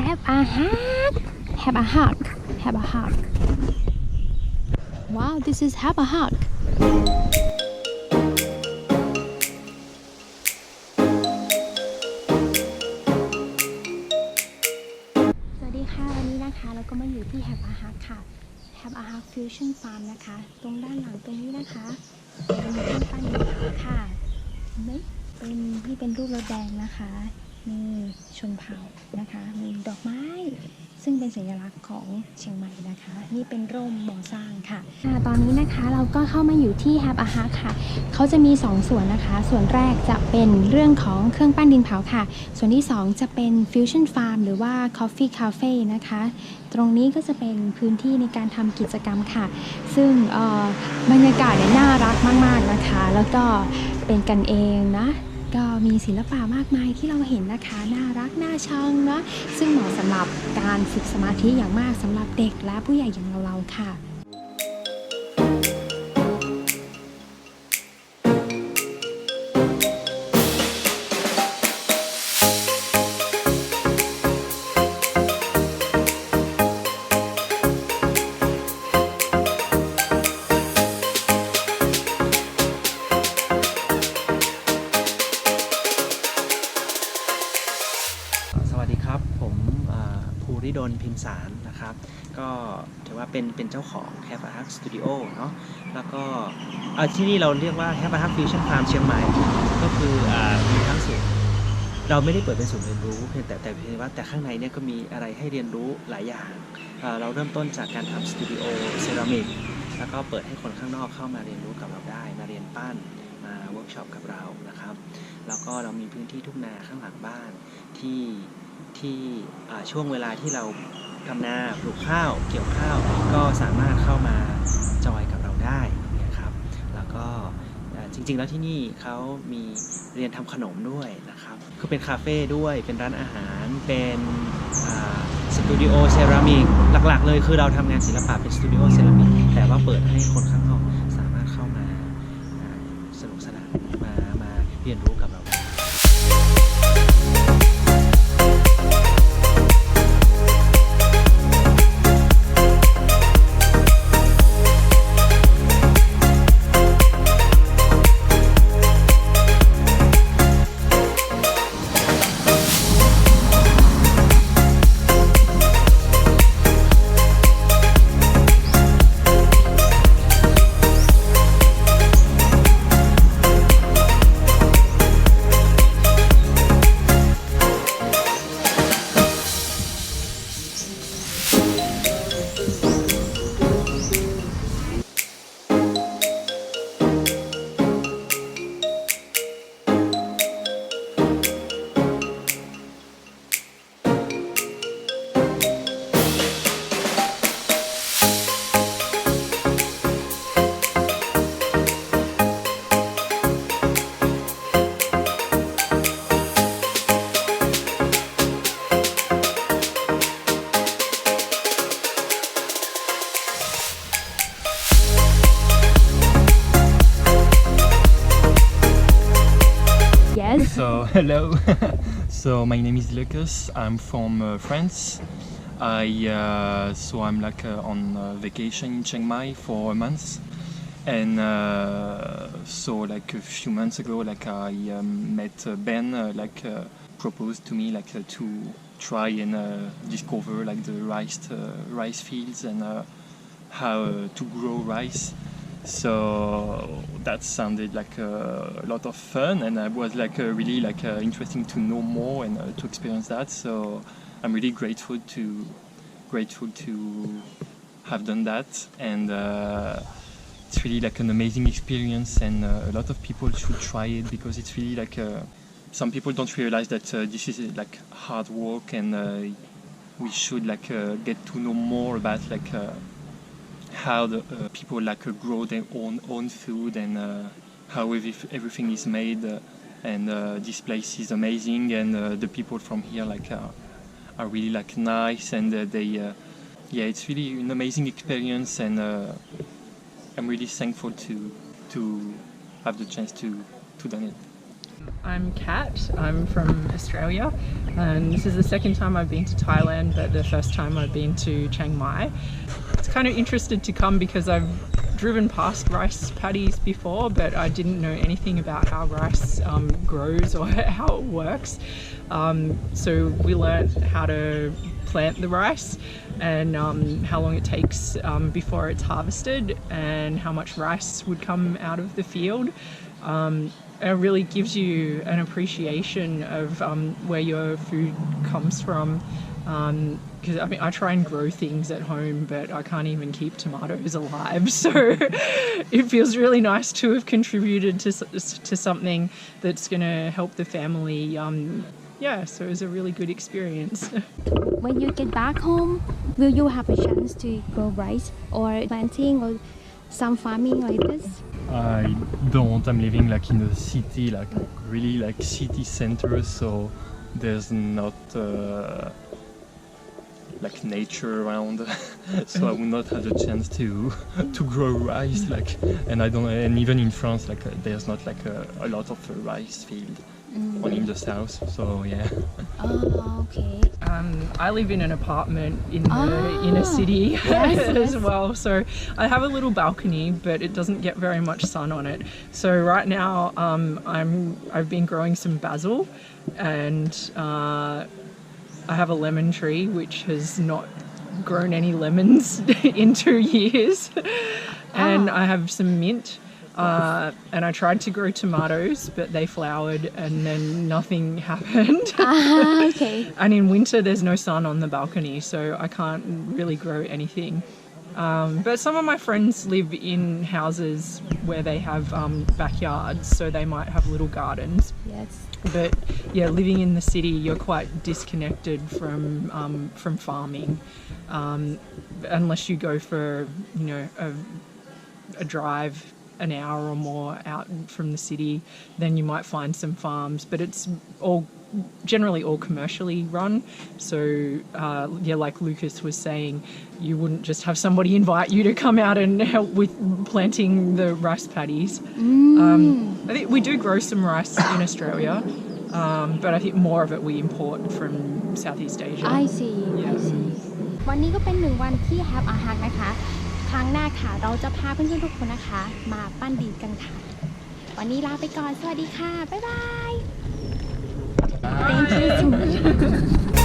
have a hug have a hug have a hug wow this is have a hugสวัสดีค่ะวันนี้นะคะเราก็มาอยู่ที่ Have a Hug ค่ะ Have a Hug Fusion Farm นะคะตรงด้านหลังตรงนี้นะคะเป็นเครื่องปั้นดินเผาค่ะเห็นไหมเป็นรูปรถแดงนะคะมีชนเผ่านะคะมีดอกไม้ซึ่งเป็นสัญลักษณ์ของเชียงใหม่นะคะนี่เป็นร่มหมอสร้างค่ะตอนนี้นะคะเราก็เข้ามาอยู่ที่ Have a Hug ค่ะเขาจะมี2ส่วนนะคะส่วนแรกจะเป็นเรื่องของเครื่องปั้นดินเผาค่ะส่วนที่2จะเป็น Fusion Farm หรือว่า Coffee Cafe นะคะตรงนี้ก็จะเป็นพื้นที่ในการทำกิจกรรมค่ะซึ่งบรรยากาศเนี่ยน่ารักมากๆนะคะแล้วก็เป็นกันเองนะก็มีศิลปะมากมายที่เราเห็นนะคะน่ารักน่าชังนะซึ่งเหมาะสำหรับการฝึกสมาธิอย่างมากสำหรับเด็กและผู้ใหญ่อย่างเราๆค่ะดนพิมสารนะครับก็ถือว่าเป็นเจ้าของ Have a Hug Studio เนาะแล้วก็ที่นี่เราเรียกว่า Have a Hug Fusion Farm เชียงใหม่ก็คือมีทั้งศูนย์เราไม่ได้เปิดเป็นศูนย์เรียนรู้เพียงแต่ข้างในเนี่ยก็มีอะไรให้เรียนรู้หลายอย่างเราเริ่มต้นจากการทำสตูดิโอเซรามิกแล้วก็เปิดให้คนข้างนอกเข้ามาเรียนรู้กับเราได้มาเรียนปั้นมาเวิร์กช็อปกับเรานะครับแล้วก็เรามีพื้นที่ทุ่งนาข้างหลังบ้านที่ช่วงเวลาที่เราทำนาปลูกข้าวเกี่ยวข้าวก็สามารถเข้ามาจอยกับเราได้นะครับแล้วก็จริงๆแล้วที่นี่เขามีเรียนทำขนมด้วยนะครับคือเป็นคาเฟ่ด้วยเป็นร้านอาหารเป็นสตูดิโอเซรามิกหลักๆเลยคือเราทำงานศิลปะเป็นสตูดิโอเซรามิกแต่ว่าเปิดให้คนข้างนอกสามารถเข้ามาสนุกสนานมาเรียนรู้กับเราได้So hello, so my name is Lucas. I'm from France. So I'm on vacation in Chiang Mai for a month, and so a few months ago I met Ben proposed to me to try and discover the rice fields and how to grow rice. So that sounded like a lot of fun, and I was really interesting to know more and to experience that. So I'm really grateful to have done that, and it's really an amazing experience, and a lot of people should try it because it's really some people don't realize that this is hard work, and we should get to know more about how the people grow their own food, and how everything is made, and this place is amazing, and the people from here are really nice, and it's really an amazing experience, and I'm really thankful to have the chance to do it. I'm Kat. I'm from Australia, and this is the second time I've been to Thailand, but the first time I've been to Chiang Mai. It's kind of interested to come because I've driven past rice paddies before, but I didn't know anything about how rice grows or how it works. So we learned how to plant the rice and how long it takes before it's harvested and how much rice would come out of the field. It really gives you an appreciation of where your food comes from. Because I try and grow things at home, but I can't even keep tomatoes alive. So it feels really nice to have contributed to something that's going to help the family. So it was a really good experience. When you get back home, will you have a chance to grow rice or planting or some farming like this? I don't. I'm living like in a city, like really like city center, so there's not like nature around, so I will not have the chance to grow rice. Like, and I don't. And even in France, like there's not like a lot of rice field only in the south. So yeah. Oh, okay. I live in an apartment in the inner city as well, so I have a little balcony, but it doesn't get very much sun on it. So right now, I've been growing some basil, and I have a lemon tree which has not grown any lemons in 2 years, and I have some mint. And I tried to grow tomatoes, but they flowered and then nothing happened. Okay. And in winter, there's no sun on the balcony, so I can't really grow anything. But some of my friends live in houses where they have backyards, so they might have little gardens. Yes. But yeah, living in the city, you're quite disconnected from farming, unless you go for a drive an hour or more out from the city, then you might find some farms, but it's generally all commercially run. So like Lucas was saying, you wouldn't just have somebody invite you to come out and help with planting the rice paddies. I think we do grow some rice in Australia, but I think more of it we import from Southeast Asia. I see. Yeah. I see. วันนี้ก็เป็น1 วันที่แฮปอาหารนะคะ ครั้งหน้าค่ะเราจะพาเพื่อนๆทุกคนนะคะมาปั้นดินกันค่ะ วันนี้ลาไปก่อน สวัสดีค่ะ บ๊ายบาย Thank you so much